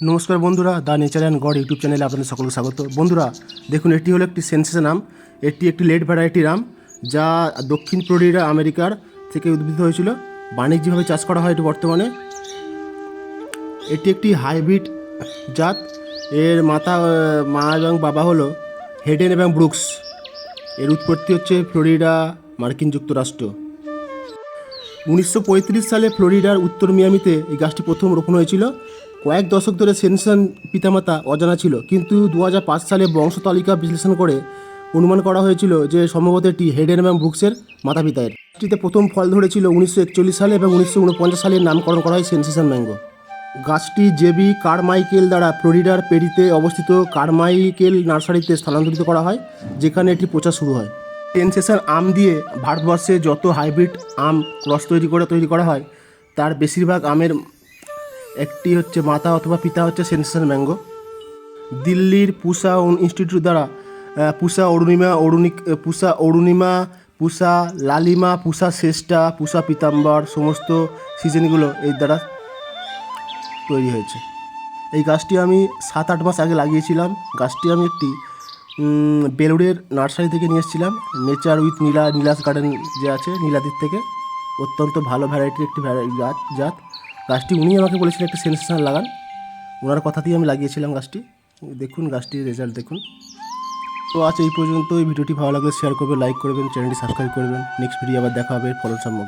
নমস্কার বন্ধুরা, the nature and god YouTube চ্যানেলে আপনাদের সকলকে স্বাগত। বন্ধুরা দেখুন, এটি হলো একটি সেনসেশন আম। এটি একটি লেট ভ্যারাইটির আম, যা দক্ষিণ ফ্লোরিডা আমেরিকার থেকে উদ্ভিদ হয়েছিল। বাণিজ্যিকভাবে চাষ করা হয় এটি বর্তমানে। এটি একটি হাইব্রিড জাত। এর মা এবং বাবা হলো হেডেন এবং ব্রুকস। এর উৎপত্তি হচ্ছে ফ্লোরিডা, মার্কিন যুক্তরাষ্ট্র। 1935 সালে ফ্লোরিডার উত্তর মিয়ামিতে এই গাছটি প্রথম রোপণ হয়েছিল। কয়েক দশক ধরে সেনসেশন পিতামাতা অজানা ছিল, কিন্তু 2005 সালে বংশতালিকা বিশ্লেষণ করে অনুমান করা হয়েছিল যে সম্ভবত এটি হেডেন এবং ব্রুকসের মাতা পিতার। গাছটিতে প্রথম ফল ধরেছিল 1941 সালে এবং 1949 সালে নামকরণ করা হয় সেনসেশন ম্যাঙ্গো। গাছটি জেবি কারমাইকেল দ্বারা ফ্লোরিডার পেরিতে অবস্থিত কারমাইকেল নার্সারিতে স্থানান্তরিত করা হয়, যেখানে এটি প্রচার শুরু হয়। সেনসেশন আম দিয়ে ভারতবর্ষে যত হাইব্রিড আম ক্রস তৈরি করা হয়, তার বেশিরভাগ আমের একটি হচ্ছে মাতা অথবা পিতা হচ্ছে সেনসেশন ম্যাঙ্গো। দিল্লির পুসা ইনস্টিটিউট দ্বারা পুসা অরুণিমা, পুসা লালিমা, পুসা শ্রেষ্ঠা, পুসা পীতাম্বর সমস্ত সিজনগুলো এর দ্বারা তৈরি হয়েছে। এই গাছটি আমি 7-8 মাস আগে লাগিয়েছিলাম। গাছটি আমি একটি বেলুড়ের নার্সারি থেকে নিয়ে এসেছিলাম, নেচার উইথ নীলাস গার্ডেন যে আছে নীলাদির থেকে। অত্যন্ত ভালো ভ্যারাইটির একটি জাত। গাছটি উনি আমাকে বলেছিলেন একটি সেনসেশন লাগান, ওনার কথা দিয়ে আমি লাগিয়েছিলাম গাছটি। দেখুন গাছটির রেজাল্ট দেখুন। তো আজ এই পর্যন্ত। এই ভিডিওটি ভালো লাগলে শেয়ার করবেন, লাইক করবেন, চ্যানেলটি সাবস্ক্রাইব করবেন। নেক্সট ভিডিও আবার দেখা হবে ফলন সম্পর্কে।